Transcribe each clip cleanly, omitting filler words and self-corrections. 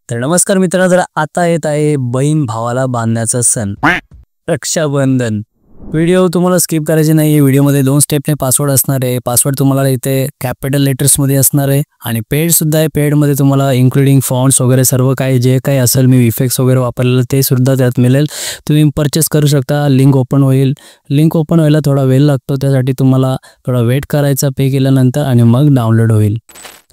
तर नमस्कार मित्रांनो, तर आता येत आहे बहीण भावाला बांधण्याचा सण रक्षाबंधन। व्हिडिओ तुम्हाला स्किप करायची नाही। व्हिडिओमध्ये 2 स्टेपने पासवर्ड असणार आहे। पासवर्ड तुम्हाला इथे कॅपिटल लेटर्स मध्ये असणार आहे आणि पेड सुद्धा आहे। पेड मध्ये तुम्हाला इन्क्लुडिंग फॉन्ट्स वगैरे सर्व काही जे काही असेल मी इफेक्ट्स वगैरे वापरलेले ते सुद्धा त्यात मिळेल। तुम्ही परचेस करू शकता। लिंक ओपन होईल। लिंक ओपन व्हायला थोडा वेळ लागतो, त्यासाठी तुम्हाला थोडा वेट करायचा पे केल्यानंतर आणि मग डाउनलोड होईल।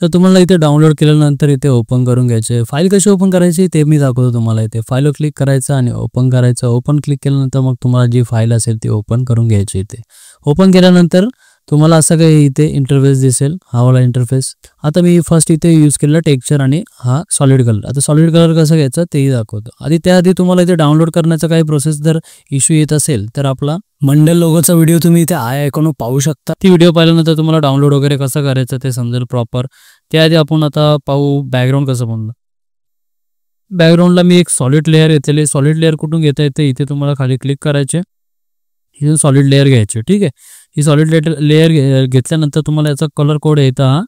तर तुम्हाला इथे डाउनलोड केल्यानंतर इथे ओपन करून घ्यायचे। फाईल कशी ओपन करायची ते मी दाखवतो तुम्हाला। इथे फाईलवर क्लिक करायचं आणि ओपन करायचं। ओपन क्लिक केल्यानंतर मग तुम्हाला जी फाईल असेल ती ओपन करून घ्यायची। इथे ओपन केल्यानंतर तुम्हाला असं काही इथे इंटरफेस दिसेल, हा वाला इंटरफेस। आता मी फर्स्ट इथे यूज केलेला टेक्स्चर आणि हा सॉलिड कलर। आता सॉलिड कलर कसं घ्यायचं तेही दाखवतो। आधी त्याआधी तुम्हाला इथे डाउनलोड करण्याचा काही प्रोसेस जर इश्यू येत असेल तर आपला मंडल लोगोचा व्हिडिओ तुम्ही इथे आय आयकॉन पाहू शकता। ती व्हिडिओ पाहिल्यानंतर तुम्हाला डाउनलोड वगैरे कसं करायचं ते समजेल प्रॉपर। त्याआधी आपण आता पाहू बॅकग्राऊंड कसं बनवलं। बॅकग्राऊंडला मी एक सॉलिड लेअर घेतलेली। सॉलिड लेअर कुठून घेता येते, इथे तुम्हाला खाली क्लिक करायचे, इथून सॉलिड लेअर घ्यायचे। ठीक आहे, ही सॉलिड लेअर घेतल्यानंतर तुम्हाला याचा कलर कोड येतो हा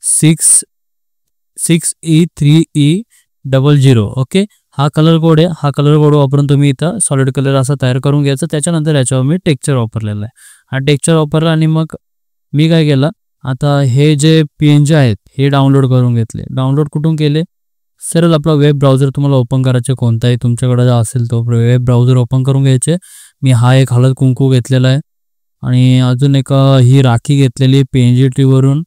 6E3E00। ओके, हा कलर कोड आहे। हा कलर कोड वापरून तुम्ही इथं सॉलिड कलर असा तयार करून घ्यायचा। त्याच्यानंतर याच्यावर मी टेक्स्चर वापरलेला आहे। हा टेक्स्चर वापरला आणि मग मी काय केलं, आता हे जे PNG आहेत हे डाउनलोड करून घेतले। डाउनलोड कुठून केले, सरळ आपला वेब ब्राउझर तुम्हाला ओपन करायचे, कोणताही तुमच्याकडे असेल तो वेब ब्राउझर ओपन करून घ्यायचे। मी हा एक हळद कुंकू घेतलेला आहे आणि अजून एक ही राखी घेतलेली PNG वरून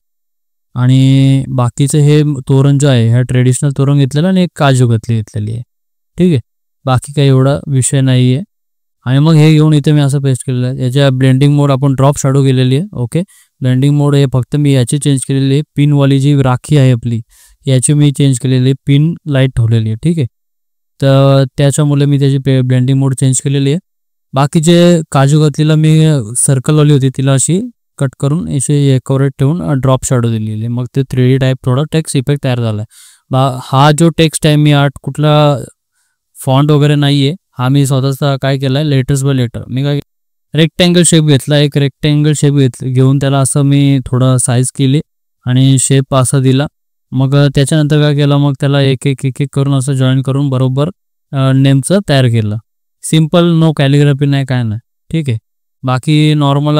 आणि बाकीचे हे तोरण जे आहे ह्या ट्रेडिशनल तोरण घेतलेला आणि एक काजू घेतलेली आहे। ठीक आहे, बाकी काही एवढा विषय नाही आहे। आणि मग हे घेऊन इथे मी असं पेस्ट केलेलं आहे। याच्या ब्लेंडिंग मोड आपण ड्रॉप शॅडो केलेली आहे। ओके, ब्लेंडिंग मोड हे फक्त मी याची चेंज केलेली आहे। पिनवाली जी राखी आहे आपली याची मी चेंज केलेली आहे, पिन लाईट ठेवलेली आहे। ठीक आहे, तर त्याच्यामुळे मी त्याची ब्लेंडिंग मोड चेंज केलेली आहे। बाकीचे काजू घातलेला मी सर्कलवाली होती तिला अशी कट करून अशी एकवरेट ठेवून ड्रॉप शॅडो दिलेली आहे। मग ते 3D टाईप थोडा टेक्स्ट इफेक्ट तयार झाला आहे। हा जो टेक्स्ट आहे मी आर्ट कुठला फॉन्ट वगैरे नाही आहे, हा मी स्वतःचा काय केला आहे लेटर्स बाय लेटर। मी काय रेक्टँगल शेप घेतला, एक रेक्टँगल शेप घेऊन त्याला असं मी थोडं साईज केली आणि शेप असा दिला। मग त्याच्यानंतर काय केलं, मग त्याला एक एक करून असं जॉईन करून बरोबर नेमचं तयार केलं। सिम्पल, नो कॅलिग्राफी नाही, काय नाही। ठीक आहे, बाकी नॉर्मल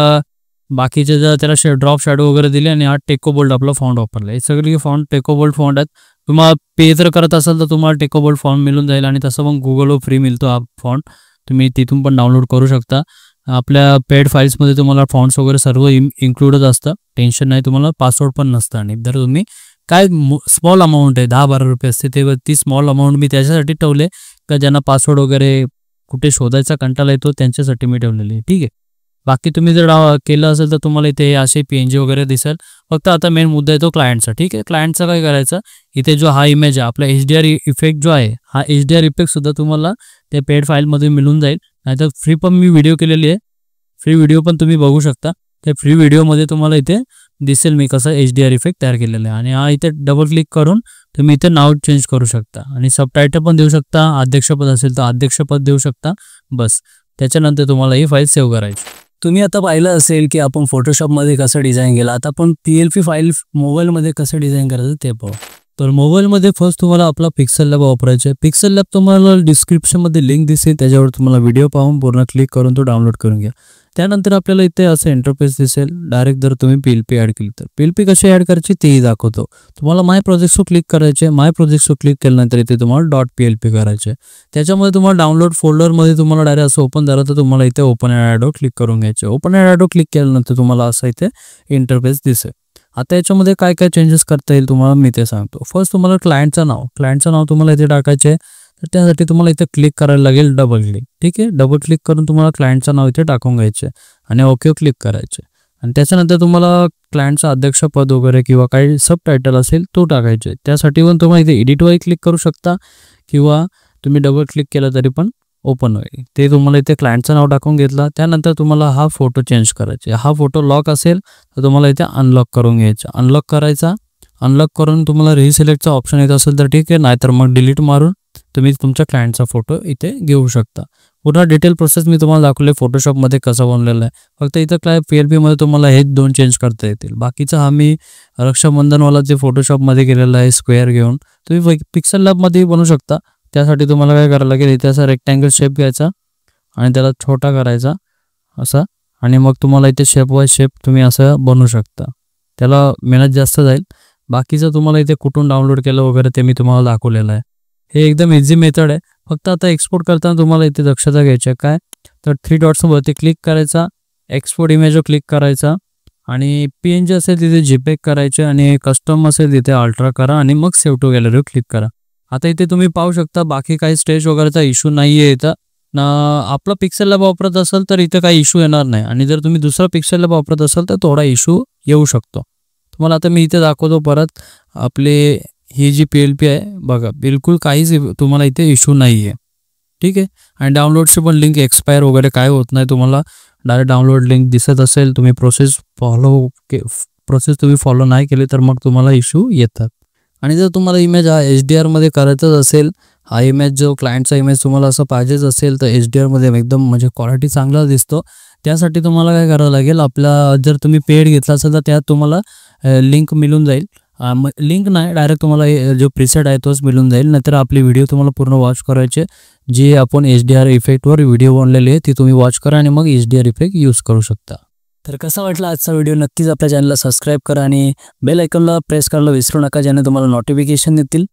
बाकीचे जर त्याला ड्रॉप शॅडो वगैरे दिले आणि हा टेकोबोल्ड आपला फॉन्ट वापरला। हे सगळे फॉन्ट टेकोबोल्ड फॉन्ट आहेत। तुम्हाला पे जर करत असाल तर तुम्हाला टेकोबोल्ड फॉन्ट मिळून जाईल आणि तसं पण गुगलवर फ्री मिळतो हा फॉन्ट, तुम्ही तिथून पण डाउनलोड करू शकता। आपल्या पेड फाईल्समध्ये तुम्हाला फॉन्ट्स वगैरे सर्व इन्क्लूडच असतं, टेन्शन नाही। तुम्हाला पासवर्ड पण नसतं आणि जर तुम्ही काय स्मॉल अमाऊंट आहे 10-12 रुपये असते ते ती स्मॉल अमाऊंट मी त्याच्यासाठी ठेवले का ज्यांना पासवर्ड वगैरे कुठे शोधायचा कंटाळा येतो त्यांच्यासाठी मी ठेवलेली आहे। ठीक आहे, बाकी तुम्ही जर केलं असेल तर तुम्हाला इथे असे PNG वगैरे दिसेल। फक्त आता मेन मुद्दा आहे तो क्लायंटचा। ठीक आहे, क्लायंटचा काय करायचं, इथे जो हा इमेज आहे आपला HDR इफेक्ट जो आहे, हा HDR इफेक्ट सुद्धा तुम्हाला त्या पेड फाईलमध्ये मिळून जाईल। नाहीतर फ्री पण मी व्हिडिओ केलेली आहे, फ्री व्हिडिओ पण तुम्ही बघू शकता। त्या फ्री व्हिडिओमध्ये तुम्हाला इथे दिसेल मी कसं HDR इफेक्ट तयार केलेला आहे। आणि हा इथे डबल क्लिक करून तुम्ही इथे नाव चेंज करू शकता आणि सबटायटल पण देऊ शकता। अध्यक्षपद असेल तर अध्यक्षपद देऊ शकता। बस, त्याच्यानंतर तुम्हाला ही फाईल सेव्ह करायची। तुम्ही आता पाहिलं असेल की आपण फोटोशॉपमध्ये कसं डिझाईन केलं। आता आपण PLP फाईल मोबाईलमध्ये कसं डिझाईन करायचं ते पाहू। तर मोबाईलमध्ये फर्स्ट तुम्हाला आपला पिक्सल लॅब वापरायचा आहे। पिक्सल लॅब तुम्हाला डिस्क्रिप्शनमध्ये लिंक दिसेल, त्याच्यावर तुम्हाला व्हिडिओ पाहून पूर्ण क्लिक करून तो डाउनलोड करून घ्या। त्यानंतर आपल्याला इथे असं इंटरफेस दिसेल। डायरेक्ट जर तुम्ही PLP ॲड केली तर PLP कशी ॲड करायची तेही दाखवतो। तुम्हाला माय प्रोजेक्ट्सवर क्लिक करायचे। माय प्रोजेक्ट्सवर क्लिक केल्यानंतर इथे तुम्हाला .plp करायचे। त्याच्यामध्ये तुम्हाला डाउनलोड फोल्डरमध्ये तुम्हाला डायरेक्ट असं ओपन झालं तर तुम्हाला इथे ओपन ॲडवर क्लिक करून घ्यायचे। ओपन ॲडवर क्लिक केल्यानंतर तुम्हाला असं इथे इंटरफेस दिसेल। आता याच्यामध्ये काय काय चेंजेस करता येईल तुम्हाला मी ते सांगतो। फर्स्ट तुम्हाला क्लायंटचं नाव तुम्हाला इथे टाकायचे, तर त्यासाठी तुम्हाला इथे क्लिक करायला लागेल, डबल क्लिक। ठीक आहे, डबल क्लिक करून तुम्हाला क्लायंटचं नाव इथे टाकून घ्यायचे आणि ओके क्लिक करायचे। आणि त्याच्यानंतर तुम्हाला क्लायंटचं अध्यक्षपद वगैरे किंवा काही सबटायटल असेल तो टाकायचे। त्यासाठी पण तुम्हाला इथे एडिटवर क्लिक करू शकता किंवा तुम्ही डबल क्लिक केलं तरी पण ओपन होईल। ते तुम्हाला इथे क्लायंटचं नाव टाकून घेतलं। त्यानंतर तुम्हाला हा फोटो चेंज करायचा। हा फोटो लॉक असेल तर तुम्हाला इथे अनलॉक करून घ्यायचा। अनलॉक करायचा, अनलॉक करून तुम्हाला रिसिलेक्टचा ऑप्शन येत असेल तर ठीक आहे, नाहीतर मग डिलीट मारून तुम्ही तुमच्या क्लायंटचा फोटो इथे घेऊ शकता। पूर्ण डिटेल प्रोसेस मी तुम्हाला दाखवले फोटोशॉपमध्ये कसं बनलेलं आहे. फक्त इथं काय PLP मध्ये तुम्हाला हे 2 चेंज करता येतील. बाकीचं हा मी रक्षाबंधनवाला जे फोटोशॉपमध्ये केलेला आहे स्क्वेअर घेऊन तुम्ही पिक्सल लॅबमध्ये बनवू शकता. त्यासाठी तुम्हाला काय करायला लागेल, इथे असा रेक्टँगल शेप घ्यायचा आणि त्याला छोटा करायचा असा, आणि मग तुम्हाला इथे शेप बाय शेप तुम्ही असं बनवू शकता. त्याला मेहनत जास्त जाईल. बाकीचं तुम्हाला इथे कुठून डाउनलोड केलं वगैरे ते मी तुम्हाला दाखवलेलं आहे. हे एकदम इझी मेथड आहे. फक्त आता एक्सपोर्ट करताना तुम्हाला इथे दक्षता घ्यायची आहे. काय तर 3 डॉट्सवरती क्लिक करायचा, एक्सपोर्ट इमेजवर क्लिक करायचा आणि PNG असेल तिथे JPEG करायचे आणि कस्टम असेल तिथे अल्ट्रा करा आणि मग सेव्ह टू गॅलरीवर क्लिक करा. आता इथे तुम्ही पाहू शकता बाकी काही स्टेज वगैरेचा इश्यू नाही आहे इथं ना. आपला पिक्सेल लॅब वापरत असाल तर इथं काही इश्यू येणार नाही, आणि जर तुम्ही दुसरा पिक्सेल लॅब वापरत असाल तर थोडा इश्यू येऊ शकतो तुम्हाला. आता मी इथे दाखवतो परत. आपले ही जी PLP आहे बघा, बिलकुल काहीच तुम्हाला इथे इश्यू नाही आहे. ठीक आहे. आणि डाउनलोडची पण लिंक एक्सपायर वगैरे काय होत नाही. तुम्हाला डायरेक्ट डाउनलोड लिंक दिसत असेल, तुम्ही प्रोसेस तुम्ही फॉलो नाही केली तर मग तुम्हाला इश्यू येतात. आणि जर तुम्हाला इमेज हा HDRमध्ये करायचाच असेल, हा इमेज जो क्लायंटचा इमेज तुम्हाला असं पाहिजेच असेल तर HDRमध्ये एकदम म्हणजे क्वालिटी चांगला दिसतो. त्यासाठी तुम्हाला काय करावं लागेल, आपला जर तुम्ही पेड घेतला असेल तर त्यात तुम्हाला लिंक मिळून जाईल. लिंक नाही, डायरेक्ट तुम्हाला जो प्रीसेट आहे तोच मिळून जाईल. नाहीतर आपली व्हिडिओ तुम्हाला पूर्ण वॉच करायचे, जी आपण HDR इफेक्टवर व्हिडिओ बनलेली आहे ती तुम्ही वॉच करा आणि मग HDR इफेक्ट यूज करू शकता. तर कसा वाटला आजचा व्हिडिओ, नक्कीच आपल्या चॅनलला सबस्क्राईब करा आणि बेल आयकॉनला प्रेस करायला विसरू नका, ज्याने तुम्हाला नोटिफिकेशन येतील.